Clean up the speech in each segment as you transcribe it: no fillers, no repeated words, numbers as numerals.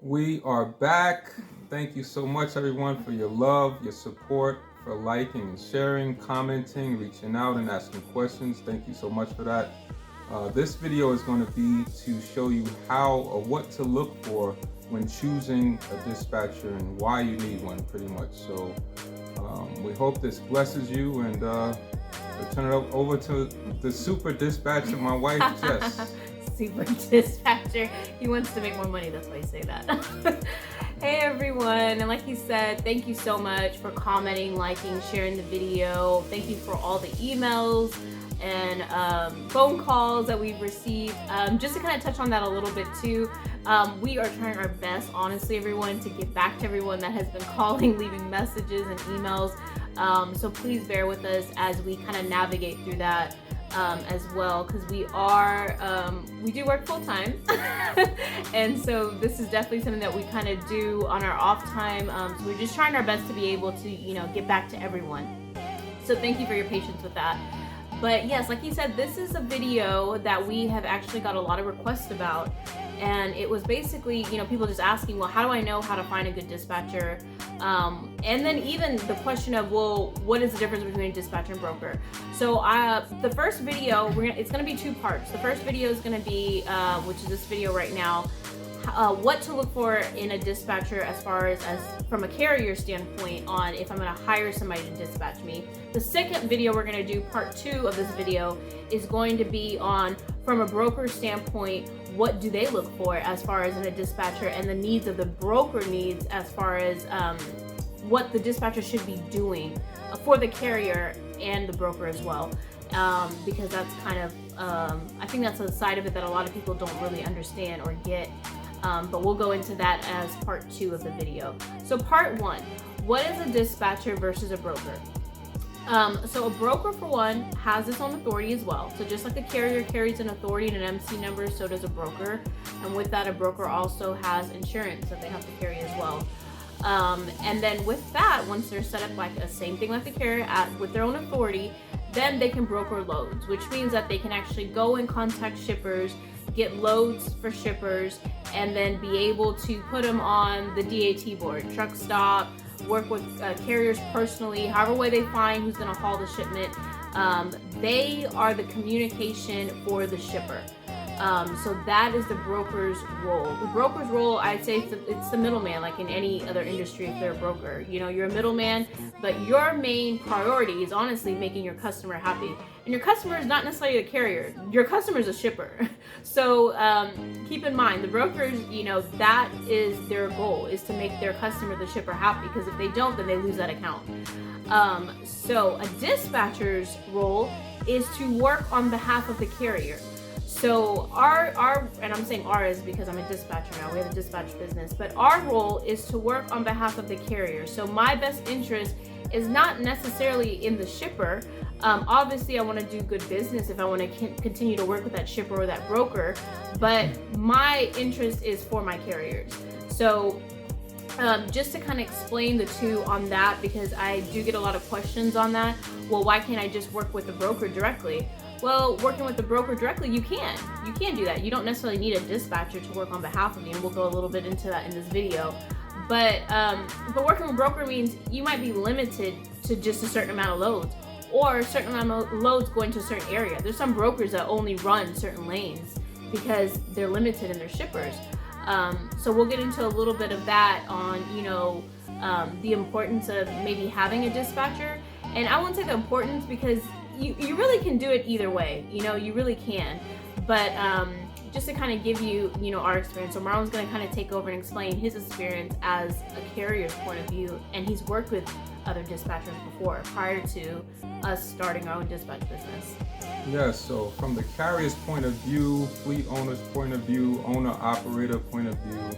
We are back. Thank you so much, everyone, for your love, your support, for liking and sharing, commenting, reaching out, and asking questions. Thank you so much for that. This video is going to be to show you how or what to look for when choosing a dispatcher and why you need one, pretty much. So we hope this blesses you, and we'll turn it over to the super dispatcher, my wife, Jess. Super dispatcher. He wants to make more money, that's why I say that. Hey everyone, and like he said, thank you so much for commenting, liking, sharing the video. Thank you for all the emails and phone calls that we've received. Just to kind of touch on that a little bit too, we are trying our best, honestly, everyone, to get back to everyone that has been calling, leaving messages and emails. So please bear with us as we kind of navigate through that. As well, because we do work full time, and so this is definitely something that we kind of do on our off time. So we're just trying our best to be able to, get back to everyone. So thank you for your patience with that. But yes, like he said, this is a video that we have actually got a lot of requests about, and it was basically, people just asking, well, how do I know how to find a good dispatcher? And then even the question of, well, what is the difference between a dispatcher and broker? So the first video, it's going to be two parts. The first video is going to be, which is this video right now, what to look for in a dispatcher as far as from a carrier standpoint on if I'm going to hire somebody to dispatch me. The second video we're going to do, part 2 of this video, is going to be on, from a broker standpoint, what do they look for as far as in a dispatcher, and the needs of the broker needs as far as what the dispatcher should be doing for the carrier and the broker as well. Because that's kind of, I think that's a side of it that a lot of people don't really understand or get. But we'll go into that as part 2 of the video. So part 1, what is a dispatcher versus a broker? So a broker, for one, has its own authority as well. So just like a carrier carries an authority and an MC number, so does a broker. And with that, a broker also has insurance that they have to carry as well. And then with that, once they're set up like the same thing like the carrier with their own authority, then they can broker loads, which means that they can actually go and contact shippers, get loads for shippers, and then be able to put them on the DAT board, truck stop, work with carriers personally, however way they find who's going to haul the shipment. They are the communication for the shipper. So that is the broker's role. The broker's role, I'd say it's the middleman, like in any other industry if they're a broker. You're a middleman, but your main priority is honestly making your customer happy. And your customer is not necessarily the carrier. Your customer is a shipper. So keep in mind, the brokers, that is their goal, is to make their customer, the shipper, happy. Because if they don't, then they lose that account. So a dispatcher's role is to work on behalf of the carrier. So our and I'm saying ours because I'm a dispatcher now, we have a dispatch business, but our role is to work on behalf of the carrier. So my best interest is not necessarily in the shipper. Obviously I want to do good business if I want to continue to work with that shipper or that broker, but my interest is for my carriers. So just to kind of explain the two on that, because I do get a lot of questions on that. Well, why can't I just work with the broker directly? Well, working with the broker directly, you can do that. You don't necessarily need a dispatcher to work on behalf of you, and we'll go a little bit into that in this video. But working with a broker means you might be limited to just a certain amount of loads, or a certain amount of loads going to a certain area. There's some brokers that only run certain lanes because they're limited in their shippers. So we'll get into a little bit of that on, the importance of maybe having a dispatcher. And I won't say the importance because you really can do it either way, you really can. But just to kind of give you, our experience. So Marlon's going to kind of take over and explain his experience as a carrier's point of view. And he's worked with other dispatchers before, prior to us starting our own dispatch business. Yes, so from the carrier's point of view, fleet owner's point of view, owner-operator point of view,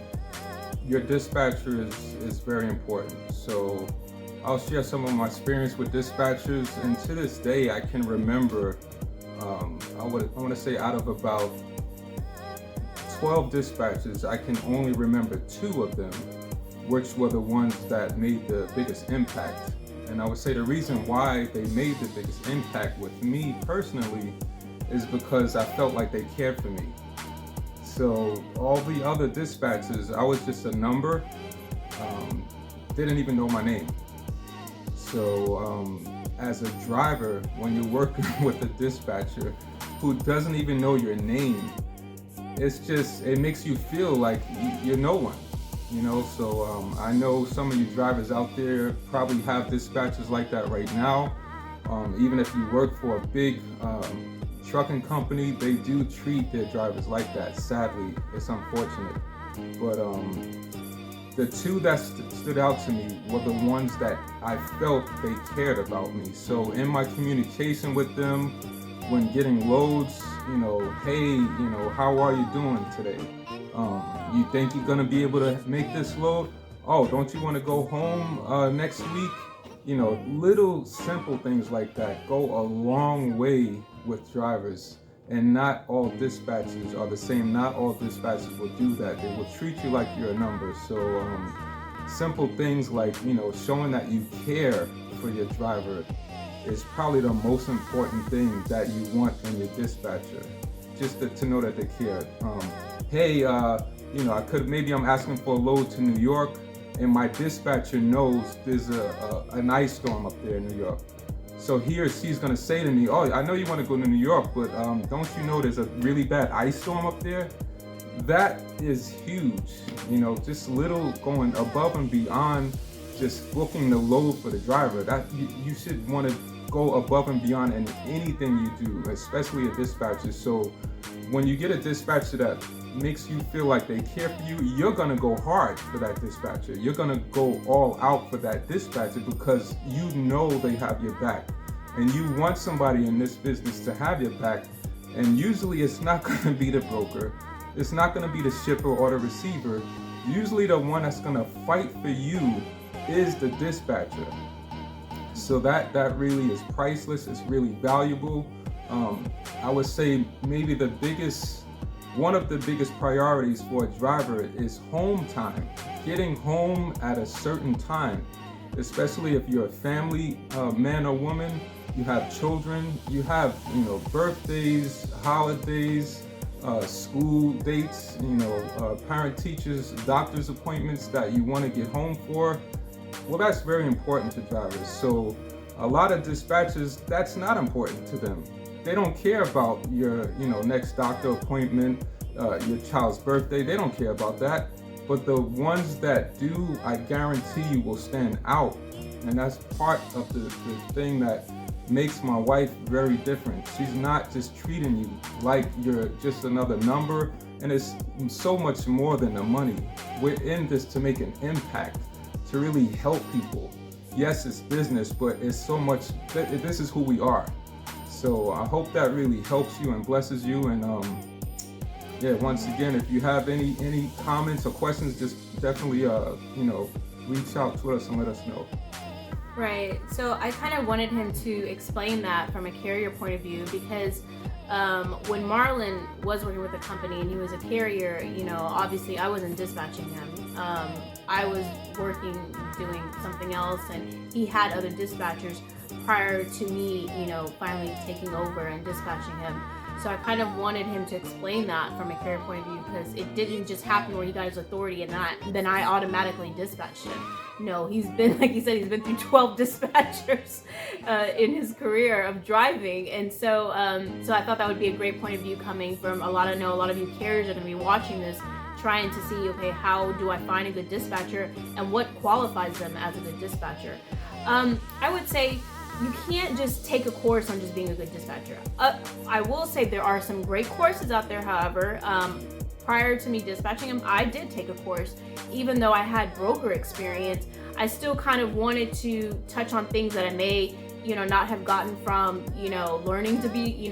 your dispatcher is very important. So I'll share some of my experience with dispatchers, and to this day I can remember, I want to say out of about 12 dispatchers, I can only remember 2 of them, which were the ones that made the biggest impact. And I would say the reason why they made the biggest impact with me personally is because I felt like they cared for me. So all the other dispatchers, I was just a number, didn't even know my name. So as a driver, when you're working with a dispatcher who doesn't even know your name, it makes you feel like you're no one, you know? So I know some of you drivers out there probably have dispatchers like that right now. Even if you work for a big trucking company, they do treat their drivers like that. Sadly, it's unfortunate. But the two that stood out to me were the ones that I felt they cared about me. So in my communication with them, when getting loads, you know, hey, you know, how are you doing today? You think you're gonna be able to make this load? Oh, don't you want to go home next week? You know, little simple things like that go a long way with drivers. And not all dispatchers are the same. Not all dispatchers will do that. They will treat you like you're a number. So simple things like, you know, showing that you care for your driver is probably the most important thing that you want in your dispatcher. Just to know that they care. Hey, you know, maybe I'm asking for a load to New York, and my dispatcher knows there's an ice storm up there in New York. So he or she's gonna say to me, oh, I know you wanna go to New York, but don't you know there's a really bad ice storm up there? That is huge. You know, just little going above and beyond just booking the load for the driver. That you should wanna go above and beyond in anything you do, especially a dispatcher. So when you get a dispatcher that makes you feel like they care for you, you're gonna go hard for that dispatcher. You're gonna go all out for that dispatcher because you know they have your back. And you want somebody in this business to have your back. And usually it's not gonna be the broker. It's not gonna be the shipper or the receiver. Usually the one that's gonna fight for you is the dispatcher. So that really is priceless. It's really valuable. I would say maybe one of the biggest priorities for a driver is home time. Getting home at a certain time, especially if you're a family man or woman, you have children, you have, you know, birthdays, holidays, school dates, you know, parent teachers, doctor's appointments that you want to get home for. Well, that's very important to drivers. So a lot of dispatchers, that's not important to them. They don't care about your, you know, next doctor appointment, your child's birthday. They don't care about that. But the ones that do, I guarantee you will stand out. And that's part of the thing that makes my wife very different. She's not just treating you like you're just another number. And it's so much more than the money. We're in this to make an impact, to really help people. Yes, it's business, but it's so much, this is who we are. So I hope that really helps you and blesses you. And yeah, once again, if you have any comments or questions, just definitely you know, reach out to us and let us know. Right. So I kind of wanted him to explain that from a carrier point of view because when Marlon was working with the company and he was a carrier, you know, obviously I wasn't dispatching him. I was working, doing something else, and he had other dispatchers prior to me, you know, finally taking over and dispatching him. So I kind of wanted him to explain that from a carrier point of view because it didn't just happen where he got his authority and then I automatically dispatched him. No, he's been, like he said, he's been through 12 dispatchers in his career of driving. And so so I thought that would be a great point of view coming from a lot of you carriers are going to be watching this, trying to see, okay, how do I find a good dispatcher and what qualifies them as a good dispatcher? I would say you can't just take a course on just being a good dispatcher. I will say there are some great courses out there, however. Prior to me dispatching him, I did take a course. Even though I had broker experience, I still kind of wanted to touch on things that I may, you know, not have gotten from, you know, learning to be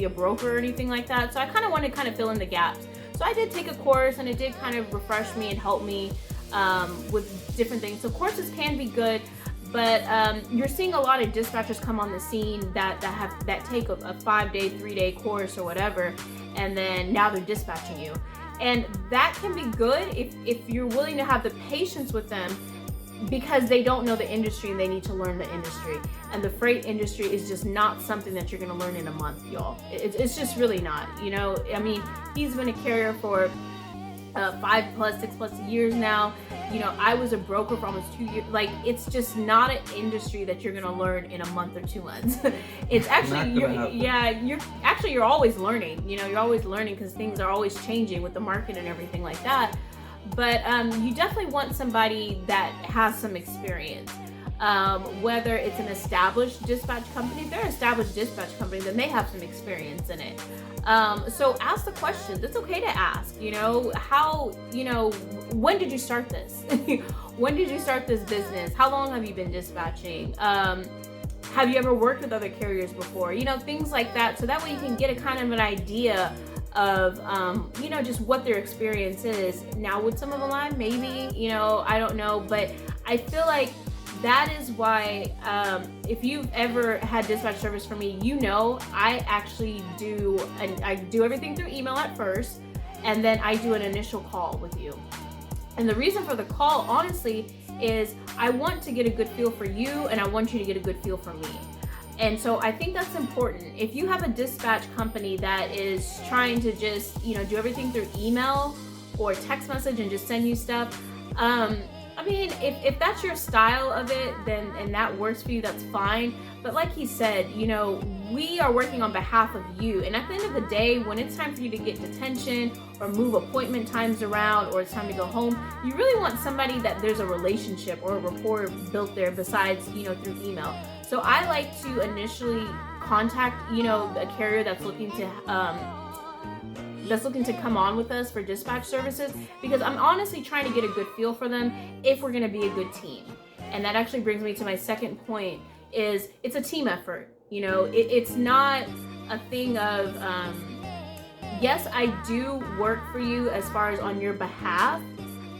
a broker or anything like that. So I kind of wanted to kind of fill in the gaps. So I did take a course and it did kind of refresh me and help me with different things. So courses can be good. But you're seeing a lot of dispatchers come on the scene that take a 5-day, 3-day course or whatever, and then now they're dispatching you. And that can be good if you're willing to have the patience with them. because they don't know the industry and they need to learn the industry. And the freight industry is just not something that you're going to learn in a month, y'all. It's just really not, you know. I mean, he's been a carrier for 6+ years now. You know, I was a broker for almost 2 years. Like, it's just not an industry that you're gonna learn in a month or 2 months. It's actually, you're always learning. You know, you're always learning because things are always changing with the market and everything like that. But you definitely want somebody that has some experience. Whether it's an established dispatch company, if they're an established dispatch company, then they have some experience in it. So ask the questions. It's okay to ask, you know, when did you start this? When did you start this business? How long have you been dispatching? Have you ever worked with other carriers before? You know, things like that. So that way you can get a kind of an idea of, you know, just what their experience is. Now, would some of them lie? Maybe, you know, I don't know. But I feel like that is why, if you've ever had dispatch service for me, you know, I actually do everything through email at first, and then I do an initial call with you. And the reason for the call, honestly, is I want to get a good feel for you, and I want you to get a good feel for me. And so I think that's important. If you have a dispatch company that is trying to just, you know, do everything through email or text message and just send you stuff, I mean, if that's your style of it, then, and that works for you, that's fine. But like he said, you know, we are working on behalf of you. And at the end of the day, when it's time for you to get detention or move appointment times around, or it's time to go home, you really want somebody that there's a relationship or a rapport built there besides, you know, through email. So I like to initially contact, you know, a carrier that's looking to come on with us for dispatch services, because I'm honestly trying to get a good feel for them if we're going to be a good team. And that actually brings me to my second point, is it's a team effort. You know, it's not a thing of, yes, I do work for you as far as on your behalf,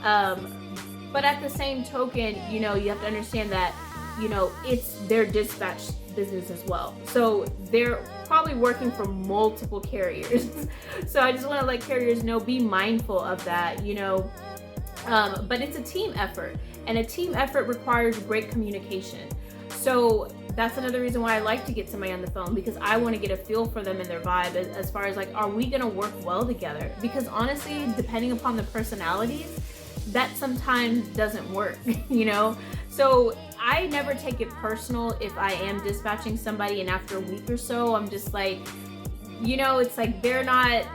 but at the same token, you know, you have to understand that, you know, it's their dispatch business as well. So they're probably working for multiple carriers. So I just want to let carriers know, be mindful of that, you know. But it's a team effort, and a team effort requires great communication. So that's another reason why I like to get somebody on the phone, because I want to get a feel for them and their vibe as far as like, are we going to work well together? Because honestly, depending upon the personalities, that sometimes doesn't work, you know? So I never take it personal if I am dispatching somebody and after a week or so, I'm just like, you know, it's like they're not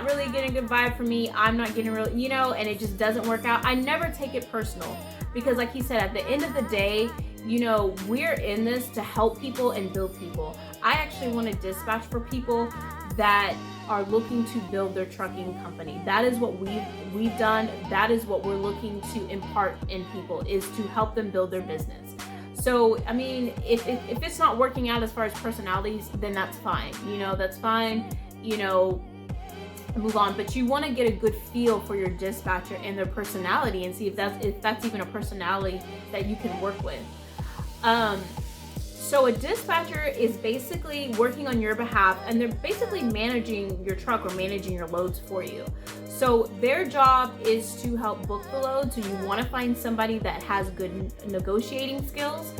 really getting a good vibe from me. I'm not getting real, you know, and it just doesn't work out. I never take it personal, because like he said, at the end of the day, you know, we're in this to help people and build people. I actually want to dispatch for people that are looking to build their trucking company. That is what we've done. That is what we're looking to impart in people, is to help them build their business. So, I mean, if it's not working out as far as personalities, then that's fine. You know, that's fine. You know, move on. But you want to get a good feel for your dispatcher and their personality, and see if that's even a personality that you can work with. So a dispatcher is basically working on your behalf, and they're basically managing your truck or managing your loads for you. So their job is to help book the load. So you want to find somebody that has good negotiating skills.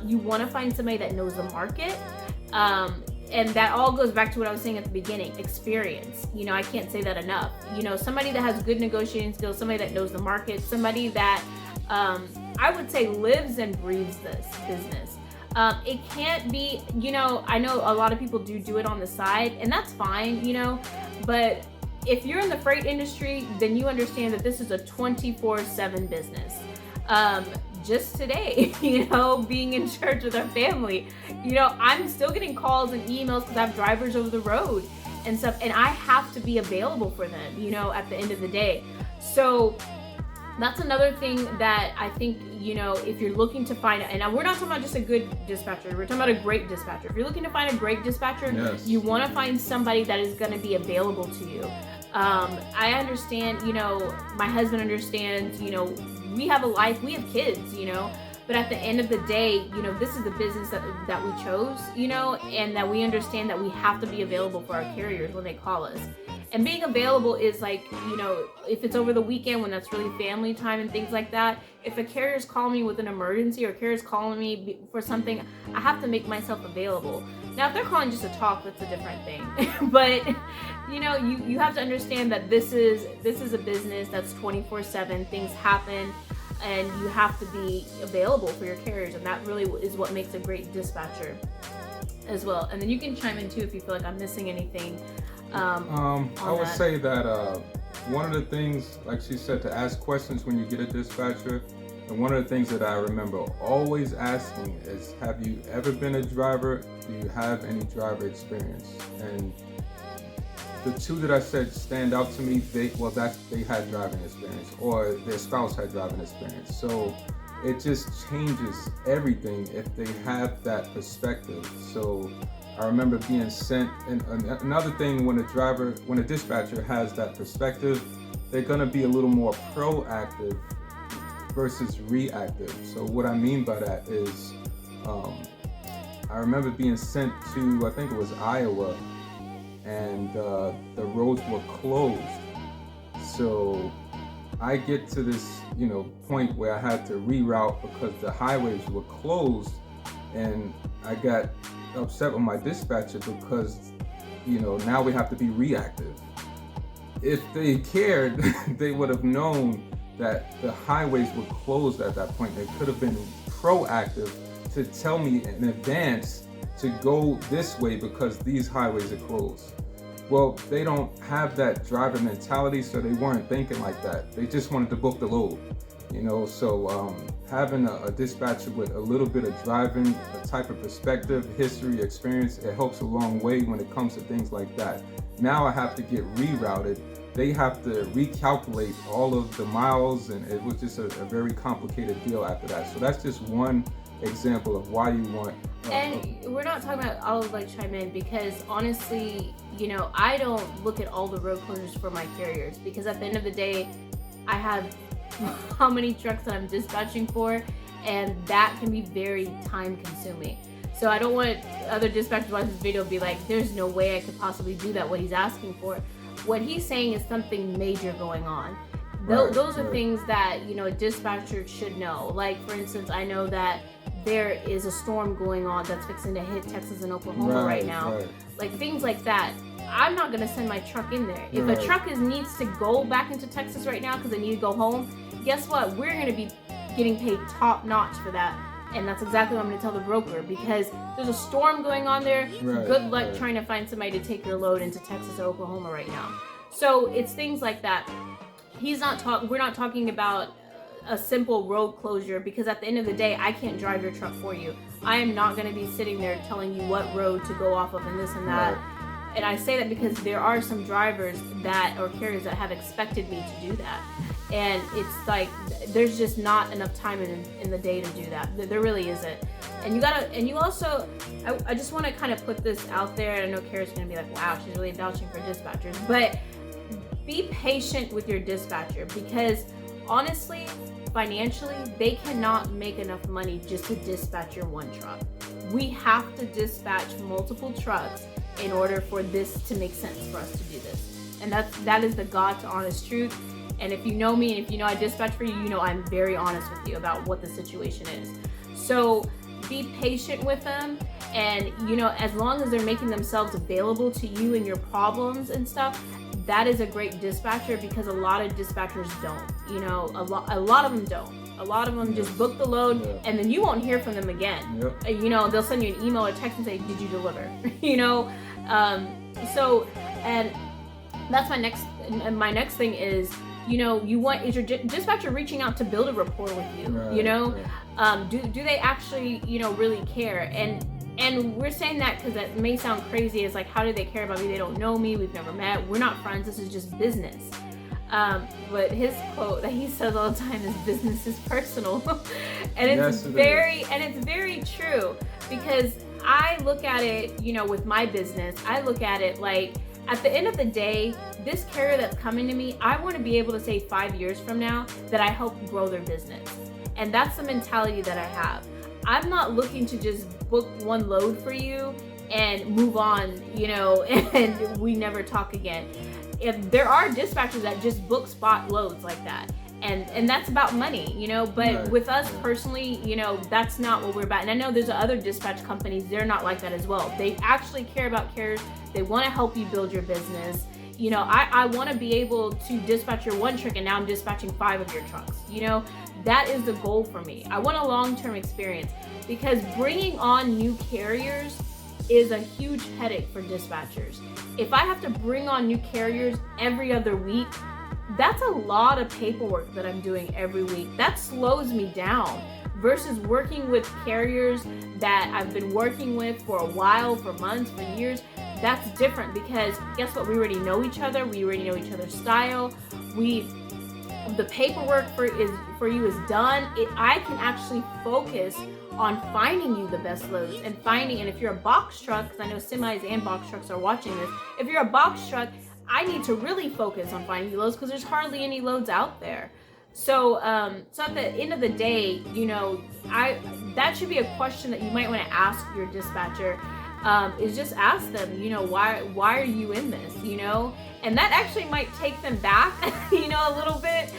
You want to find somebody that knows the market. And that all goes back to what I was saying at the beginning, experience. You know, I can't say that enough. You know, somebody that has good negotiating skills, somebody that knows the market, somebody that I would say lives and breathes this business. It can't be, you know, I know a lot of people do it on the side, and that's fine, you know, but if you're in the freight industry, then you understand that this is a 24/7 business. Just today, you know, being in church with our family, you know, I'm still getting calls and emails because I have drivers over the road and stuff, and I have to be available for them, you know, at the end of the day. So that's another thing that I think, you know, if you're looking to find, and we're not talking about just a good dispatcher, we're talking about a great dispatcher. If you're looking to find a great dispatcher, yes, you want to find somebody that is going to be available to you. I understand, you know, my husband understands, you know, we have a life, we have kids, you know, but at the end of the day, you know, this is the business that we chose, you know, and that we understand that we have to be available for our carriers when they call us. And being available is like, you know, if it's over the weekend when that's really family time and things like that, if a carrier's calling me with an emergency or a carrier's calling me for something, I have to make myself available. Now, if they're calling just to talk, that's a different thing. But, you know, you have to understand that this is a business that's 24/7. Things happen, and you have to be available for your carriers, and that really is what makes a great dispatcher as well. And then you can chime in too if you feel like I'm missing anything. I would say that one of the things, like she said, to ask questions when you get a dispatcher. And one of the things that I remember always asking is, have you ever been a driver? Do you have any driver experience? And the two that I said stand out to me, they had driving experience, or their spouse had driving experience. So it just changes everything if they have that perspective. So I remember being sent, and another thing, when a dispatcher has that perspective, they're gonna be a little more proactive versus reactive. So what I mean by that is, I remember being sent to, I think it was Iowa, and the roads were closed. So I get to this, you know, point where I had to reroute because the highways were closed, and I got upset with my dispatcher because, you know, now we have to be reactive. If they cared, they would have known that the highways were closed at that point. They could have been proactive to tell me in advance to go this way because these highways are closed. Well, they don't have that driver mentality, so they weren't thinking like that. They just wanted to book the load, you know. So having a dispatcher with a little bit of driving, a type of perspective, history, experience, it helps a long way when it comes to things like that. Now I have to get rerouted. They have to recalculate all of the miles, and it was just a very complicated deal after that. So that's just one example of why you want. And we're not talking about, I'll like chime in, because honestly, you know, I don't look at all the road closures for my carriers, because at the end of the day, I have how many trucks that I'm dispatching for, and that can be very time consuming. So I don't want other dispatchers watching this video be like, there's no way I could possibly do that, what he's asking for. What he's saying is something major going on. Those are things that, you know, a dispatcher should know. Like, for instance, I know that there is a storm going on that's fixing to hit Texas and Oklahoma right now. Like, things like that. I'm not going to send my truck in there. If a truck needs to go back into Texas right now because they need to go home, guess what? We're going to be getting paid top notch for that. And that's exactly what I'm going to tell the broker, because there's a storm going on there. Good luck trying to find somebody to take your load into Texas or Oklahoma right now. So it's things like that. We're not talking about a simple road closure, because at the end of the day, I can't drive your truck for you. I am not going to be sitting there telling you what road to go off of and this and that. And I say that because there are some drivers or carriers that have expected me to do that. And it's like, there's just not enough time in the day to do that. There really isn't. And you also, I just want to kind of put this out there. And I know Kara's going to be like, wow, she's really vouching for dispatchers. But be patient with your dispatcher, because honestly, financially, they cannot make enough money just to dispatch your one truck. We have to dispatch multiple trucks in order for this to make sense for us to do this. And that is the God's honest truth. And if you know me and if you know I dispatch for you, you know I'm very honest with you about what the situation is. So be patient with them. And, you know, as long as they're making themselves available to you and your problems and stuff, that is a great dispatcher, because a lot of dispatchers don't. You know, a lot of them don't. A lot of them just book the load, and then you won't hear from them again. You know, they'll send you an email or text and say, did you deliver? You know, so, and that's my next thing is, you know, is your dispatcher reaching out to build a rapport with you? You know, do they actually, you know, really care? And we're saying that because that may sound crazy. It's like, how do they care about me? They don't know me. We've never met. We're not friends. This is just business. But his quote that he says all the time is, business is personal. And it's very true, because I look at it, you know, with my business, I look at it like, at the end of the day, this carrier that's coming to me, I want to be able to say 5 years from now that I helped grow their business. And that's the mentality that I have. I'm not looking to just book one load for you and move on, you know, and we never talk again. if there are dispatchers that just book spot loads like that. And that's about money, you know, but Right, with us right. personally, you know, that's not what we're about. And I know there's other dispatch companies, they're not like that as well. They actually care about carriers. They want to help you build your business. You know, I want to be able to dispatch your one truck and now I'm dispatching 5 of your trucks. You know, that is the goal for me. I want a long-term experience, because bringing on new carriers is a huge headache for dispatchers. If I have to bring on new carriers every other week, that's a lot of paperwork that I'm doing every week. That slows me down versus working with carriers that I've been working with for a while, for months, for years. That's different, because guess what? We already know each other. We already know each other's style. The paperwork for you is done. I can actually focus on finding you the best loads and if you're a box truck, because I know semis and box trucks are watching this. If you're a box truck, I need to really focus on finding you loads, because there's hardly any loads out there. So at the end of the day, you know, that should be a question that you might want to ask your dispatcher. Is just ask them, you know, why are you in this, you know? And that actually might take them back, you know, a little bit,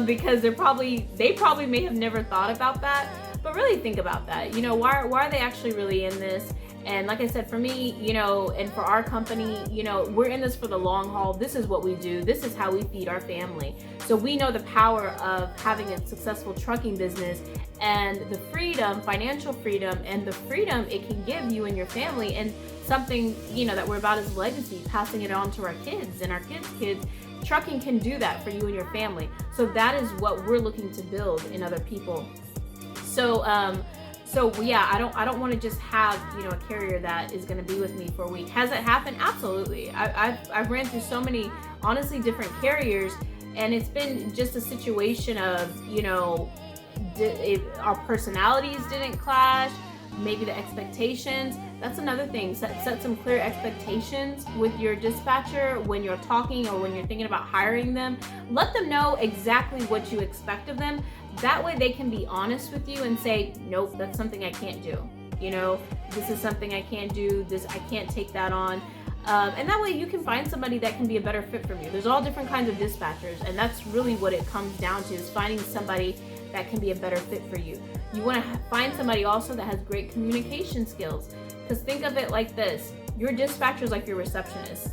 because they probably may have never thought about that. But really think about that, you know, why are they actually really in this? And like I said, for me, you know, and for our company, you know, we're in this for the long haul. This is what we do. This is how we feed our family. So we know the power of having a successful trucking business and the freedom, financial freedom, and the freedom it can give you and your family, and something, you know, that we're about is legacy, passing it on to our kids and our kids' kids. Trucking can do that for you and your family. So that is what we're looking to build in other people. So yeah, I don't want to just have, you know, a carrier that is going to be with me for a week. Has it happened? Absolutely. I've ran through so many, honestly, different carriers, and it's been just a situation of, you know, our personalities didn't clash, maybe the expectations. That's another thing. Set some clear expectations with your dispatcher when you're talking or when you're thinking about hiring them. Let them know exactly what you expect of them. That way they can be honest with you and say, nope, that's something I can't do. You know, this is something I can't do. This, I can't take that on. And that way you can find somebody that can be a better fit for you. There's all different kinds of dispatchers, and that's really what it comes down to, is finding somebody that can be a better fit for you. You want to find somebody also that has great communication skills, because think of it like this. Your dispatcher is like your receptionist.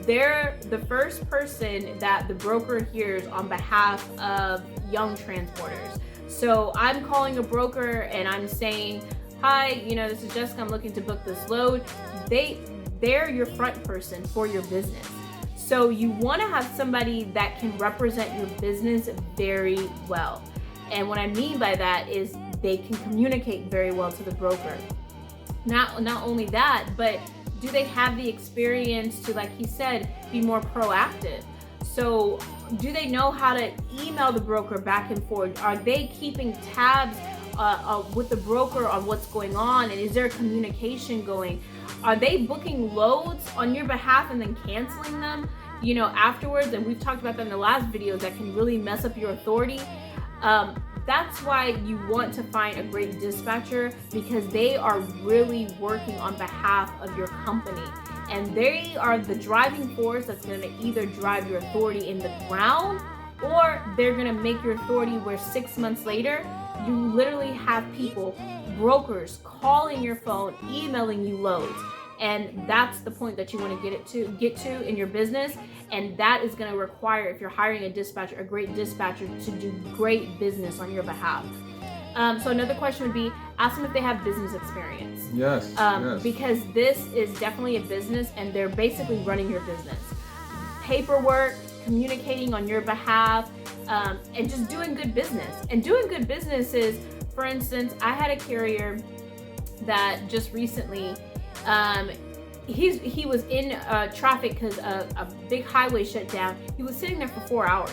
They're the first person that the broker hears on behalf of young transporters. So I'm calling a broker and I'm saying, hi, you know, this is Jessica, I'm looking to book this load. They're your front person for your business. So you want to have somebody that can represent your business very well. And what I mean by that is they can communicate very well to the broker. Not only that, but do they have the experience to, like he said, be more proactive? So do they know how to email the broker back and forth? Are they keeping tabs with the broker on what's going on? And is there communication going? Are they booking loads on your behalf and then canceling them, you know, afterwards? And we've talked about that in the last video. That can really mess up your authority. That's why you want to find a great dispatcher, because they are really working on behalf of your company. And they are the driving force that's going to either drive your authority in the ground, or they're going to make your authority where 6 months later, you literally have people, brokers, calling your phone, emailing you loads. And that's the point that you want to get to in your business. And that is going to require, if you're hiring a dispatcher, a great dispatcher to do great business on your behalf. So another question would be, ask them if they have business experience. Yes, yes. Because this is definitely a business, and they're basically running your business. Paperwork, communicating on your behalf, and just doing good business. And doing good business is, for instance, I had a carrier that just recently, he was in traffic because a big highway shut down. He was sitting there for 4 hours,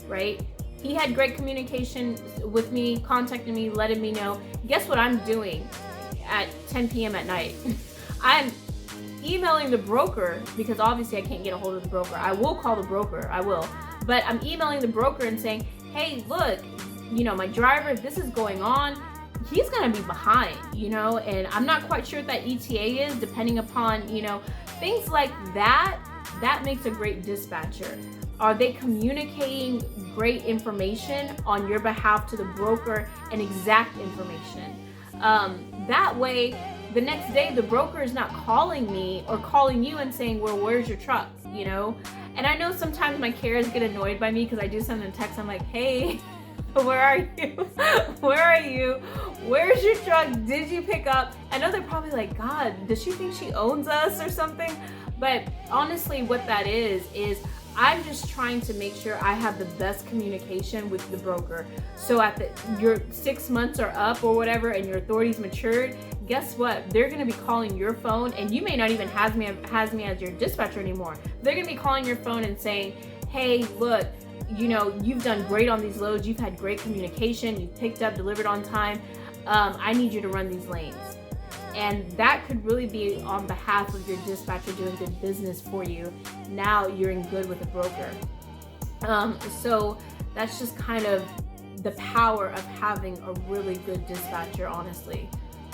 right? He had great communication with me, contacting me, letting me know. Guess what I'm doing at 10 p.m. at night? I'm emailing the broker, because obviously I can't get a hold of the broker. I will call the broker, I will. But I'm emailing the broker and saying, hey, look, you know, my driver, this is going on. He's gonna be behind, you know, and I'm not quite sure what that ETA is, depending upon, you know, things like that. that makes a great dispatcher. Are they communicating great information on your behalf to the broker and exact information? That way, the next day, the broker is not calling me or calling you and saying, well, where's your truck, you know? And I know sometimes my carriers get annoyed by me because I do send them a text. I'm like, hey, where are you? Where are you? Where's your truck? Did you pick up? I know they're probably like, God, does she think she owns us or something? But honestly, what that is I'm just trying to make sure I have the best communication with the broker. So your 6 months are up or whatever and your authority's matured, guess what? They're gonna be calling your phone, and you may not even has me as your dispatcher anymore. They're gonna be calling your phone and saying, hey, look, you know, you've done great on these loads, you've had great communication, you've picked up, delivered on time, I need you to run these lanes. And that could really be on behalf of your dispatcher doing good business for you. Now you're in good with a broker. So that's just kind of the power of having a really good dispatcher, honestly.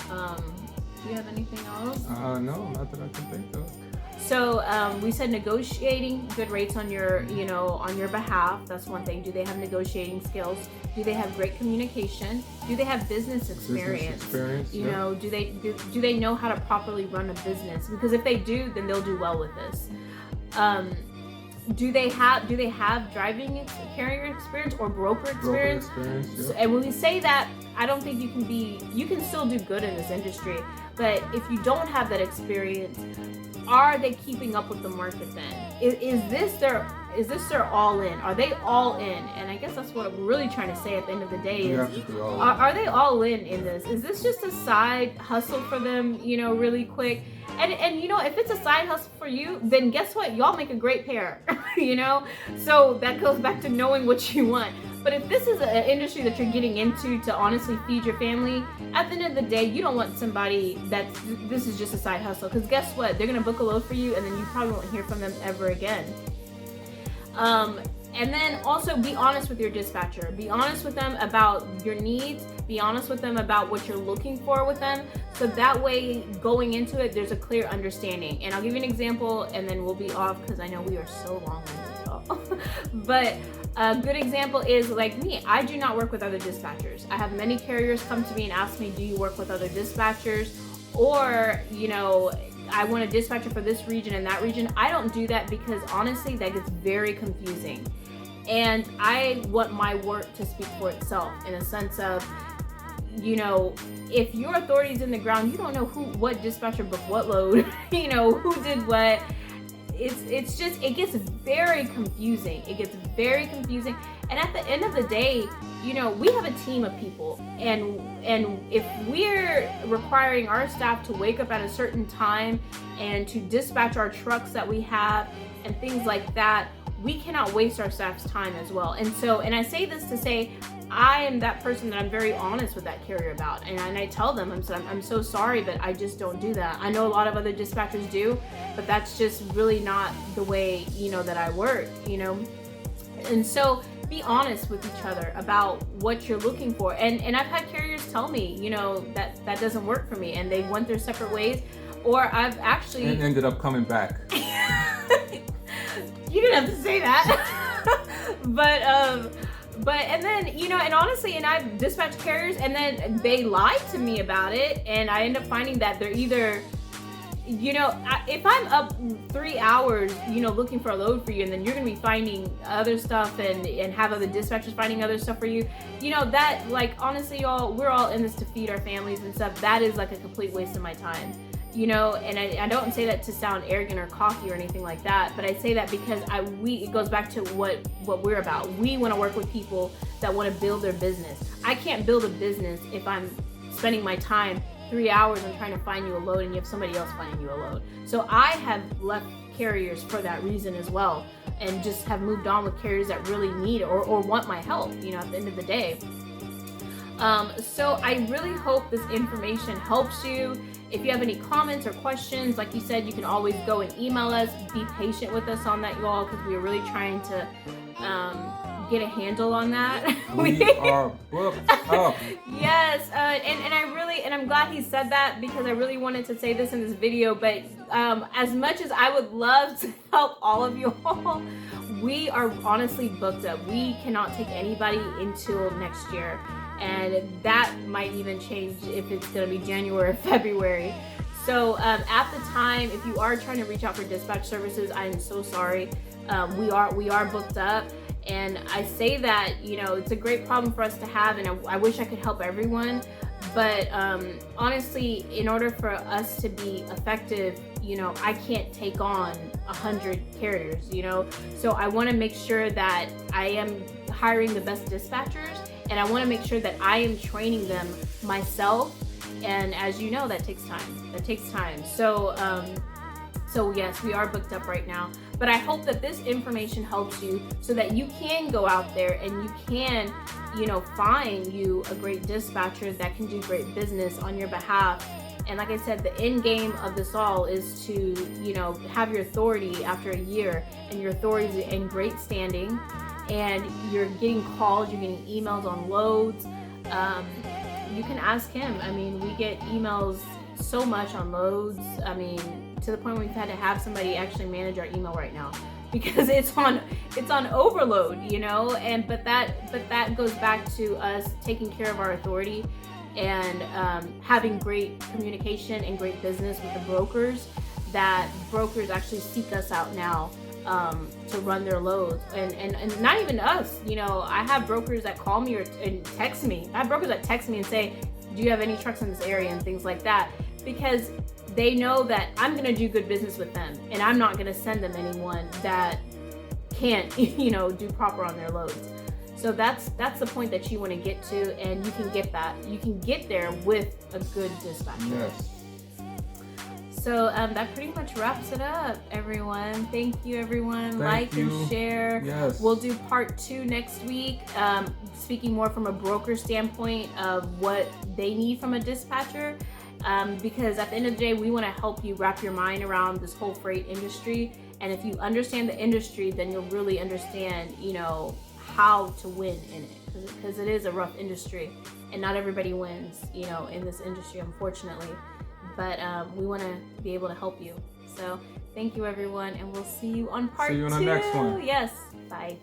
Do you have anything else? No, not that I can think of. So we said negotiating good rates on your, you know, on your behalf. That's one thing. Do they have negotiating skills? Do they have great communication? Do they have business experience? You know, do they know how to properly run a business? Because if they do, then they'll do well with this. Do they have driving carrier experience or broker experience? So, and when we say that, I don't think you can still do good in this industry. But if you don't have that experience, are they keeping up with the market then? Is this their all in? Are they all in? And I guess that's what we're really trying to say at the end of the day is, are they all in this? Is this just a side hustle for them, you know, really quick? And you know, if it's a side hustle for you, then guess what? Y'all make a great pair, you know? So that goes back to knowing what you want. But if this is an industry that you're getting into to honestly feed your family, at the end of the day, you don't want somebody this is just a side hustle. Because guess what? They're going to book a load for you and then you probably won't hear from them ever again. And then also be honest with your dispatcher. Be honest with them about your needs. Be honest with them about what you're looking for with them. So that way, going into it, there's a clear understanding. And I'll give you an example and then we'll be off because I know we are so long-winded, y'all. But a good example is like me. I do not work with other dispatchers. I have many carriers come to me and ask me, do you work with other dispatchers? Or, you know, I want a dispatcher for this region and that region. I don't do that because honestly, that gets very confusing. And I want my work to speak for itself in a sense of, you know, if your authority's in the ground, you don't know what dispatcher booked what load, you know, who did what. It's just, it gets very confusing. It gets very confusing. And at the end of the day, you know, we have a team of people, and if we're requiring our staff to wake up at a certain time and to dispatch our trucks that we have and things like that, we cannot waste our staff's time as well. And I say this to say, I am that person that I'm very honest with that carrier about, and I tell them, I'm so sorry, but I just don't do that. I know a lot of other dispatchers do, but that's just really not the way, you know, that I work, you know. And so be honest with each other about what you're looking for. And I've had carriers tell me, you know, that doesn't work for me, and they went their separate ways, or I've actually and ended up coming back. You didn't have to say that. But and then, you know, and honestly, and I've dispatched carriers and then they lied to me about it, and I end up finding that they're either, you know, if I'm up 3 hours, you know, looking for a load for you, and then you're gonna be finding other stuff and have other dispatchers finding other stuff for you, you know, that, like, honestly, y'all, we're all in this to feed our families and stuff. That is like a complete waste of my time. You know, and I don't say that to sound arrogant or cocky or anything like that, but I say that because it goes back to what we're about. We want to work with people that want to build their business. I can't build a business if I'm spending my time 3 hours on trying to find you a load and you have somebody else finding you a load. So I have left carriers for that reason as well, and just have moved on with carriers that really need or want my help, you know, at the end of the day. So I really hope this information helps you. If you have any comments or questions, like you said, you can always go and email us. Be patient with us on that, y'all, because we are really trying to get a handle on that. We are booked up. Yes, and I really, and I'm glad he said that, because I really wanted to say this in this video, but as much as I would love to help all of you all, we are honestly booked up. We cannot take anybody until next year, and that might even change if it's going to be January or February. So at the time, if you are trying to reach out for dispatch services, I am so sorry. We are booked up. And I say that, you know, it's a great problem for us to have, and I wish I could help everyone. But honestly, in order for us to be effective, you know, I can't take on 100 carriers, you know. So I want to make sure that I am hiring the best dispatchers, and I want to make sure that I am training them myself. And as you know, that takes time. That takes time. So yes, we are booked up right now, but I hope that this information helps you so that you can go out there and you can, you know, find you a great dispatcher that can do great business on your behalf. And like I said, the end game of this all is to, you know, have your authority after a year, and your authority is in great standing, and you're getting calls, you're getting emails on loads. You can ask him. I mean, we get emails so much on loads. I mean, to the point where we've had to have somebody actually manage our email right now, because it's on overload, you know. And but that goes back to us taking care of our authority and having great communication and great business with the brokers. That brokers actually seek us out now to run their loads, and not even us, you know. I have brokers that call me and text me. I have brokers that text me and say, do you have any trucks in this area, and things like that, because they know that I'm gonna do good business with them, and I'm not gonna send them anyone that can't, you know, do proper on their loads. So that's the point that you want to get to, and you can get that. You can get there with a good dispatcher. Yes. So that pretty much wraps it up, everyone. Thank you, everyone. Like and share. Yes. We'll do part 2 next week, speaking more from a broker standpoint of what they need from a dispatcher. Because at the end of the day, we want to help you wrap your mind around this whole freight industry. And if you understand the industry, then you'll really understand, you know, how to win in it. Because it is a rough industry, and not everybody wins, you know, in this industry, unfortunately. But we want to be able to help you. So thank you, everyone, and we'll see you on part 2. See you on the next one. Yes. Bye.